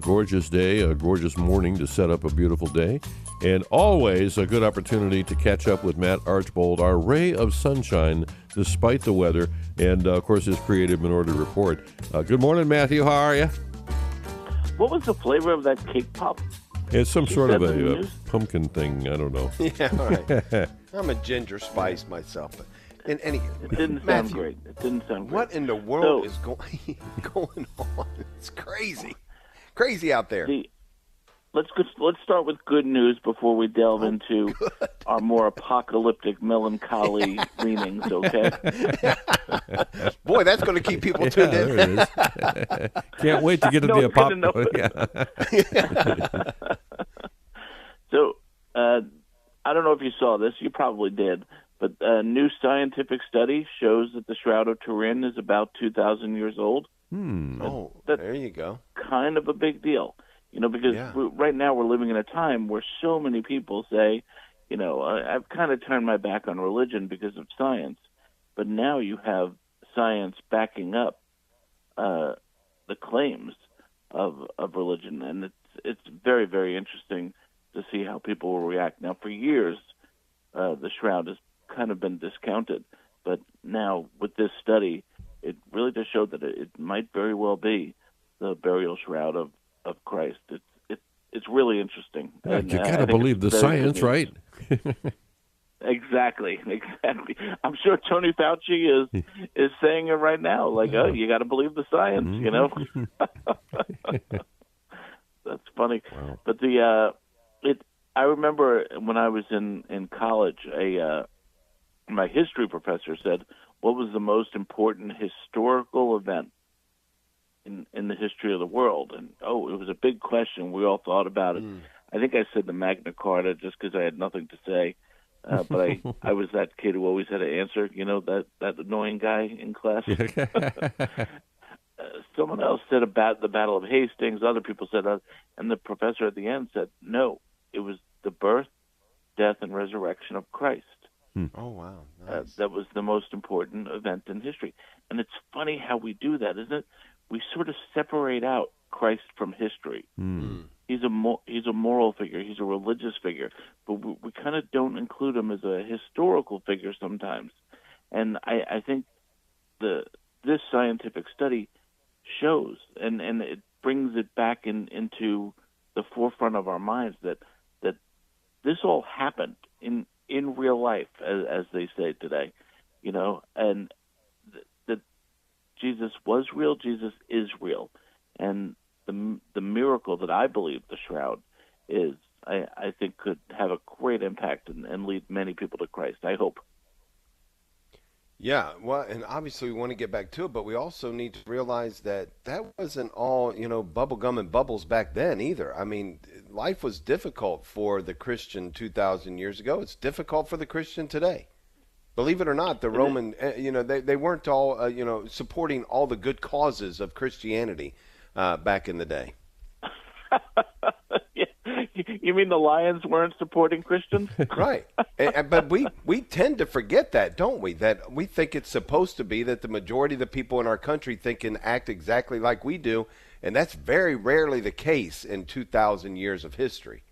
gorgeous day, a gorgeous morning to set up a beautiful day, and always a good opportunity to catch up with Matt Archbold, our ray of sunshine despite the weather, and of course his Creative Minority Report. Good morning, Matthew. How are you? What was the flavor of that cake pop? It's some sort of a pumpkin thing. I don't know. Yeah, all right. I'm a ginger spice myself. It didn't sound great. It didn't sound great. What in the world is going on? It's crazy out there. Let's start with good news before we delve into our more apocalyptic, melancholy leanings. Okay. Boy, that's going to keep people tuned in. There it is. Can't wait to get to the apocalypse. So, I don't know if you saw this. You probably did. But a new scientific study shows that the Shroud of Turin is about 2,000 years old. There you go. Kind of a big deal, because right now we're living in a time where so many people say, I've kind of turned my back on religion because of science. But now you have science backing up the claims of religion, and it's very, very interesting to see how people will react. Now, for years, the Shroud has kind of been discounted, but now with this study, it really does show that it might very well be the burial shroud of Christ. It's really interesting. Yeah, you got to believe the science, right? Exactly. I'm sure Tony Fauci is saying it right now. Like, you got to believe the science, That's funny. Wow. But I remember when I was in college, my history professor said, what was the most important historical event in the history of the world? And, it was a big question. We all thought about it. I think I said the Magna Carta just because I had nothing to say. But I was that kid who always had to answer, that annoying guy in class. Someone else said about the Battle of Hastings. Other people said, and the professor at the end said, no, it was the birth, death, and resurrection of Christ. Oh, wow. Nice. That was the most important event in history. And it's funny how we do that, isn't it? We sort of separate out Christ from history. He's a moral figure. He's a religious figure. But we kind of don't include him as a historical figure sometimes. And I think this scientific study shows, and it brings it back into the forefront of our minds that this all happened in real life, as they say today, and that Jesus was real, Jesus is real, and the miracle that I believe the Shroud is, I think could have a great impact and lead many people to Christ, I hope. Yeah, well, and obviously we want to get back to it, but we also need to realize that wasn't all, bubble gum and bubbles back then either. I mean, life was difficult for the Christian 2,000 years ago. It's difficult for the Christian today. Believe it or not, the Roman, they weren't all, supporting all the good causes of Christianity back in the day. You mean the Lions weren't supporting Christians? Right. But we tend to forget that, don't we? That we think it's supposed to be that the majority of the people in our country think and act exactly like we do, and that's very rarely the case in 2,000 years of history.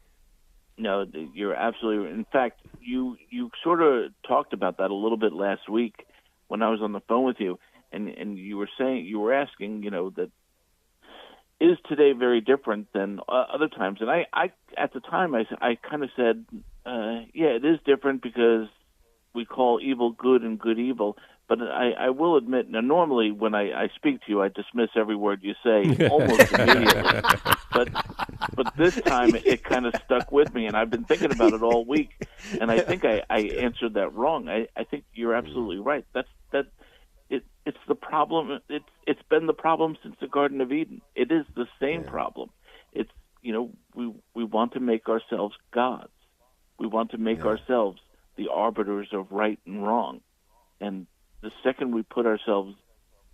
No, you're absolutely right. In fact, you sort of talked about that a little bit last week when I was on the phone with you, and you were asking, that is today very different than other times? And I at the time, I kind of said, it is different because we call evil good and good evil. But I will admit, now normally when I speak to you, I dismiss every word you say almost immediately. But this time it kind of stuck with me, and I've been thinking about it all week. And I think I answered that wrong. I think you're absolutely right. It's the problem. It's been the problem since the Garden of Eden. It is the same problem. It's we want to make ourselves gods. We want to make ourselves the arbiters of right and wrong. And the second we put ourselves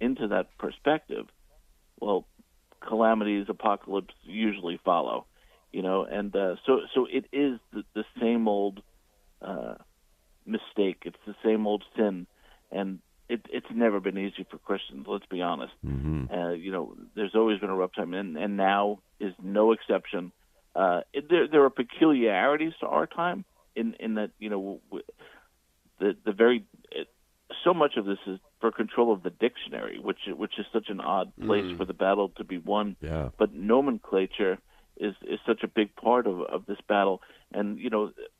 into that perspective, well, calamities, apocalypse usually follow. And so it is the same old mistake. It's the same old sin, and it's never been easy for Christians. Let's be honest. Mm-hmm. There's always been a rough time, and now is no exception. There are peculiarities to our time in that so much of this is for control of the dictionary, which is such an odd place for the battle to be won. Yeah. But nomenclature is such a big part of this battle, and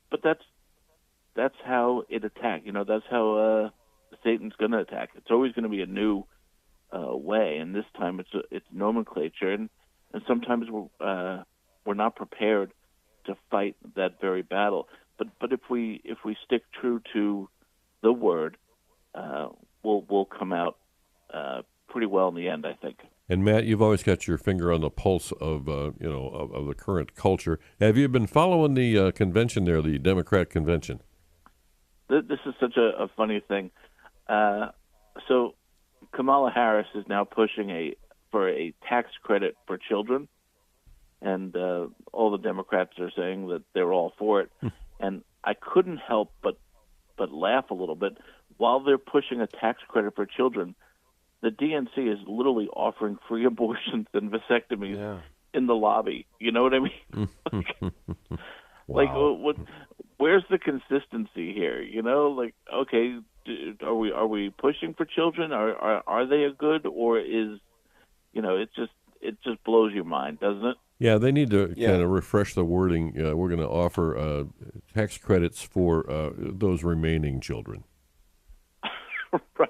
but that's how it attacked. That's how Satan's going to attack. It's always going to be a new way, and this time it's nomenclature, and sometimes we're not prepared to fight that very battle. But if we stick true to the word, we'll come out pretty well in the end, I think. And Matt, you've always got your finger on the pulse of of the current culture. Have you been following the convention there, the Democrat convention? This is such a funny thing. So Kamala Harris is now pushing for a tax credit for children, and all the Democrats are saying that they're all for it. And I couldn't help but laugh a little bit. While they're pushing a tax credit for children, the DNC is literally offering free abortions and vasectomies in the lobby. You know what I mean? Wow. Like, where's the consistency here? Okay, are we pushing for children? Are they a good, or is it just blows your mind, doesn't it? Yeah, they need to kind of refresh the wording. We're going to offer tax credits for those remaining children. Right.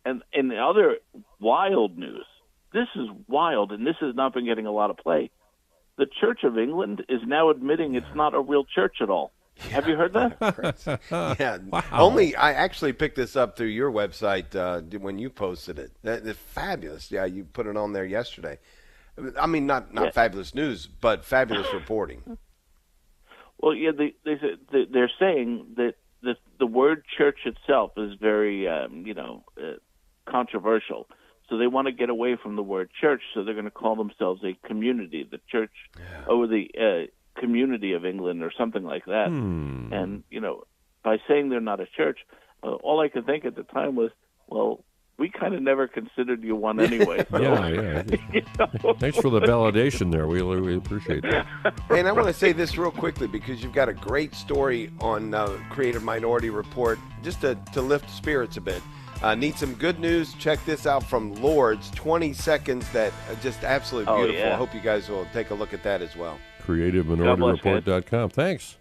And in the other wild news, this is wild, and this has not been getting a lot of play. The Church of England is now admitting it's not a real church at all. Yeah. Have you heard that? Yeah. Wow. I actually picked this up through your website when you posted it. It's fabulous. Yeah, you put it on there yesterday. I mean, not fabulous news, but fabulous reporting. Well, yeah, they're saying that the word church itself is very, controversial. So they want to get away from the word church, so they're going to call themselves a community, the church, or the community of England, or something like that. And, by saying they're not a church, all I could think at the time was, well, we kind of never considered you one anyway. So, Yeah. Thanks for the validation there. We appreciate that. And I want to say this real quickly, because you've got a great story on Creative Minority Report, just to lift spirits a bit. Need some good news? Check this out from Lords, 20 seconds that are just absolutely beautiful. I hope you guys will take a look at that as well. CreativeMinorityReport.com. Thanks.